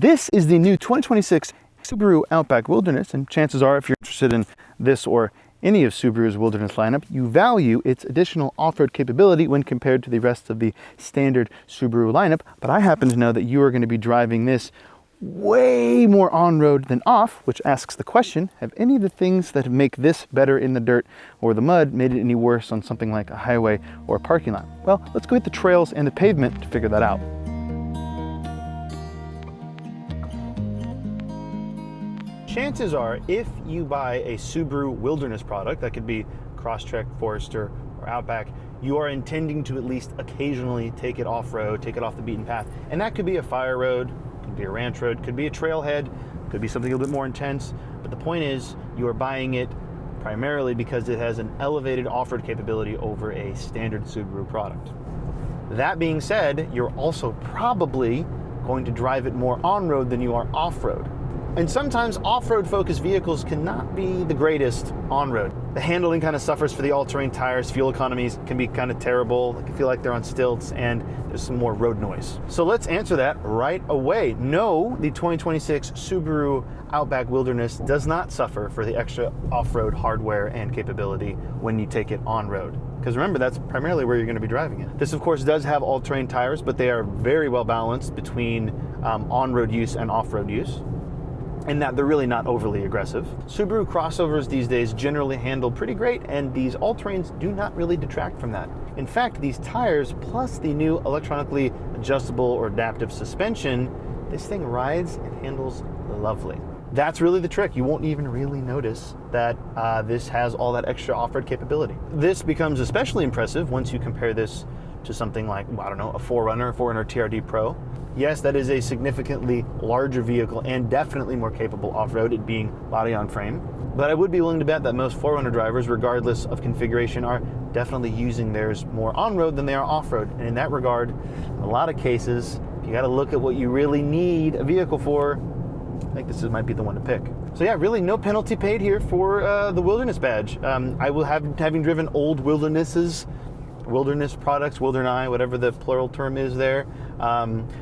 This is the new 2026 Subaru Outback Wilderness, and chances are if you're interested in this or any of Subaru's Wilderness lineup, you value its additional off-road capability when compared to the rest of the standard Subaru lineup. But I happen to know that you are going to be driving this way more on-road than off, which asks the question, have any of the things that make this better in the dirt or the mud made it any worse on something like a highway or a parking lot? Well, let's go hit the trails and the pavement to figure that out. Chances are, if you buy a Subaru Wilderness product, that could be Crosstrek, Forester, or Outback, you are intending to at least occasionally take it off-road, take it off the beaten path. And that could be a fire road, could be a ranch road, could be a trailhead, could be something a little bit more intense. But the point is, you are buying it primarily because it has an elevated off-road capability over a standard Subaru product. That being said, you're also probably going to drive it more on-road than you are off-road. And sometimes off-road focused vehicles cannot be the greatest on-road. The handling kind of suffers for the all-terrain tires, fuel economies can be kind of terrible, they can feel like they're on stilts, and there's some more road noise. So let's answer that right away. No, the 2026 Subaru Outback Wilderness does not suffer for the extra off-road hardware and capability when you take it on-road. Because remember, that's primarily where you're going to be driving it. This, of course, does have all-terrain tires, but they are very well balanced between on-road use and off-road use, and that they're really not overly aggressive. Subaru crossovers these days generally handle pretty great, and these all-terrains do not really detract from that. In fact, these tires, plus the new electronically adjustable or adaptive suspension, this thing rides and handles lovely. That's really the trick. You won't even really notice that this has all that extra off-road capability. This becomes especially impressive once you compare this to something like, I don't know, a 4Runner TRD Pro. Yes, that is a significantly larger vehicle and definitely more capable off-road, it being body on frame. But I would be willing to bet that most 4Runner drivers, regardless of configuration, are definitely using theirs more on-road than they are off-road. And in that regard, in a lot of cases, if you got to look at what you really need a vehicle for, I think this might be the one to pick. So yeah, really no penalty paid here for the Wilderness badge. I will having driven old Wilderness products, Wilderness, whatever the plural term is there,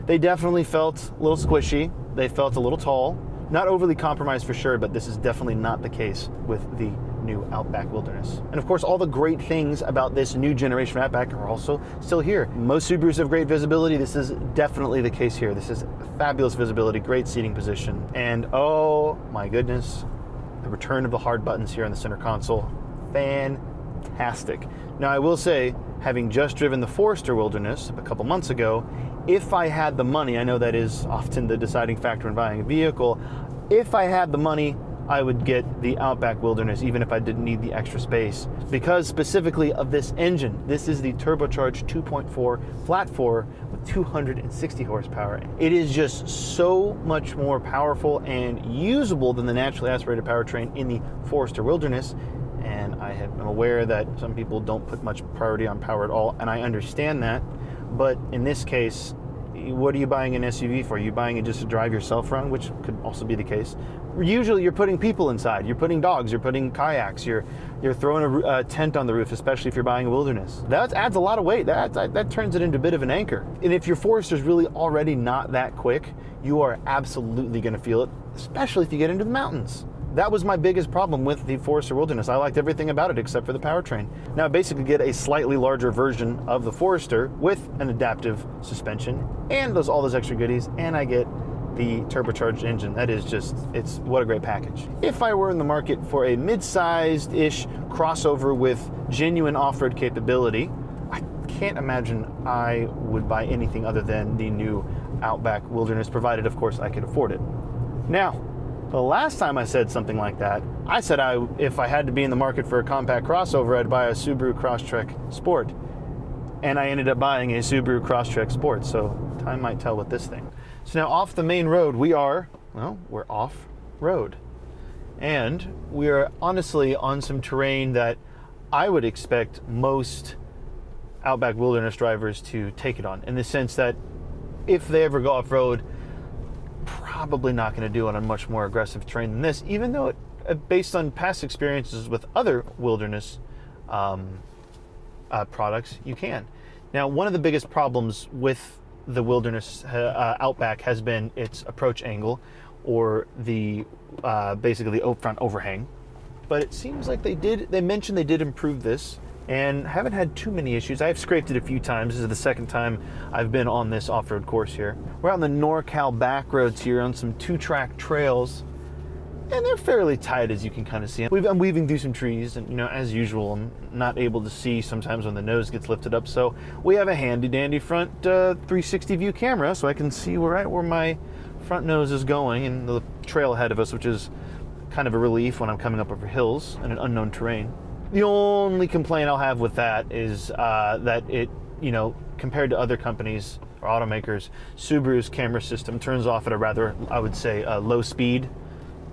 they definitely felt a little squishy. They felt a little tall. Not overly compromised for sure, but this is definitely not the case with the new Outback Wilderness. And of course, all the great things about this new generation Outback are also still here. Most Subarus have great visibility. This is definitely the case here. This is fabulous visibility, great seating position, and oh my goodness, the return of the hard buttons here on the center console. Fantastic. Now I will say, having just driven the Forester Wilderness a couple months ago, if I had the money, I know that is often the deciding factor in buying a vehicle, if I had the money, I would get the Outback Wilderness even if I didn't need the extra space, because specifically of this engine. This is the Turbocharged 2.4 flat 4 with 260 horsepower. It is just so much more powerful and usable than the naturally aspirated powertrain in the Forester Wilderness. And I'm aware that some people don't put much priority on power at all, and I understand that. But in this case, what are you buying an SUV for? Are you buying it just to drive yourself around, which could also be the case. Usually you're putting people inside, you're putting dogs, you're putting kayaks, you're throwing a tent on the roof, especially if you're buying a Wilderness. That adds a lot of weight. That turns it into a bit of an anchor. And if your Forester's really already not that quick, you are absolutely going to feel it, especially if you get into the mountains. That was my biggest problem with the Forester Wilderness. I liked everything about it except for the powertrain. Now I basically get a slightly larger version of the Forester with an adaptive suspension and all those extra goodies, and I get the turbocharged engine. That is just, what a great package. If I were in the market for a mid-sized-ish crossover with genuine off-road capability, I can't imagine I would buy anything other than the new Outback Wilderness, provided of course I could afford it. Now, the last time I said something like that, I said if I had to be in the market for a compact crossover, I'd buy a Subaru Crosstrek Sport. And I ended up buying a Subaru Crosstrek Sport, so time might tell with this thing. So now off the main road, we're off-road. And we are honestly on some terrain that I would expect most Outback Wilderness drivers to take it on, in the sense that if they ever go off-road, probably not going to do it on much more aggressive terrain than this, even though based on past experiences with other Wilderness products, you can. Now, one of the biggest problems with the Wilderness Outback has been its approach angle, or the basically the front overhang. But it seems like they mentioned they did improve this, and haven't had too many issues. I've scraped it a few times. This is the second time I've been on this off-road course here. We're out on the NorCal back roads here on some 2-track trails, and they're fairly tight, as you can kind of see. I'm weaving through some trees, and as usual, I'm not able to see sometimes when the nose gets lifted up, so we have a handy-dandy front 360 view camera, so I can see right where my front nose is going, and the trail ahead of us, which is kind of a relief when I'm coming up over hills in an unknown terrain. The only complaint I'll have with that is that it, compared to other companies or automakers, Subaru's camera system turns off at a rather, I would say, low speed.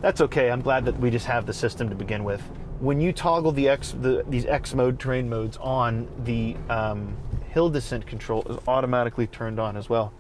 That's okay. I'm glad that we just have the system to begin with. When you toggle these X mode terrain modes on, the hill descent control is automatically turned on as well.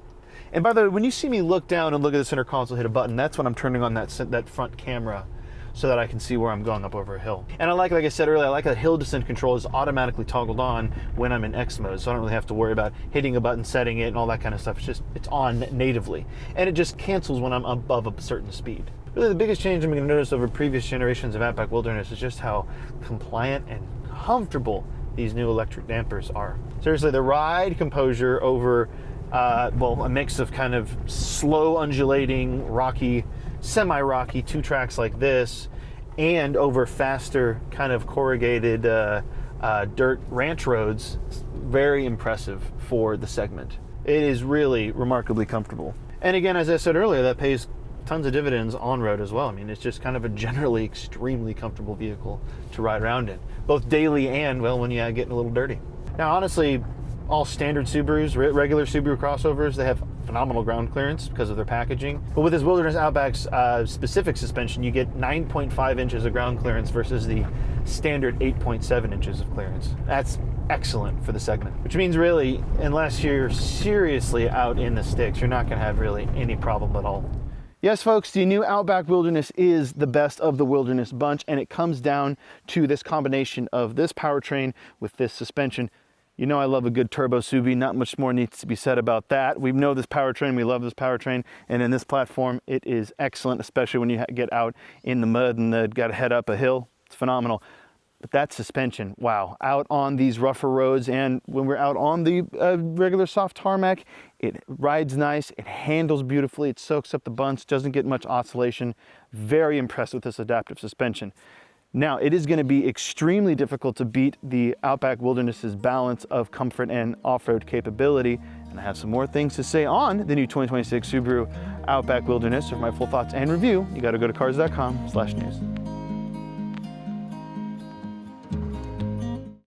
And by the way, when you see me look down and look at the center console, hit a button, that's when I'm turning on that front camera, so that I can see where I'm going up over a hill. And like I said earlier, I like that hill descent control is automatically toggled on when I'm in X mode, so I don't really have to worry about hitting a button, setting it, and all that kind of stuff. It's on natively. And it just cancels when I'm above a certain speed. Really, the biggest change I'm going to notice over previous generations of Outback Wilderness is just how compliant and comfortable these new electric dampers are. Seriously, the ride composure over, a mix of kind of slow undulating, rocky, semi-rocky 2 tracks like this, and over faster kind of corrugated dirt ranch roads, very impressive for the segment. It is really remarkably comfortable. And again, as I said earlier, that pays tons of dividends on road as well. I mean, it's just kind of a generally extremely comfortable vehicle to ride around in, both daily and, when you get a little dirty. Now, honestly, all standard Subarus, regular Subaru crossovers, they have phenomenal ground clearance because of their packaging. But with this Wilderness Outback's specific suspension, you get 9.5 inches of ground clearance versus the standard 8.7 inches of clearance. That's excellent for the segment, which means really, unless you're seriously out in the sticks, you're not going to have really any problem at all. Yes, folks, the new Outback Wilderness is the best of the Wilderness bunch, and it comes down to this combination of this powertrain with this suspension. You know I love a good turbo Subi. Not much more needs to be said about that. We know this powertrain, we love this powertrain, and in this platform, it is excellent, especially when you get out in the mud and got to head up a hill. It's phenomenal. But that suspension, wow, out on these rougher roads, and when we're out on the regular soft tarmac, it rides nice, it handles beautifully, it soaks up the bunch, doesn't get much oscillation. Very impressed with this adaptive suspension. Now, it is going to be extremely difficult to beat the Outback Wilderness's balance of comfort and off-road capability. And I have some more things to say on the new 2026 Subaru Outback Wilderness. For my full thoughts and review, you got to go to Cars.com/news.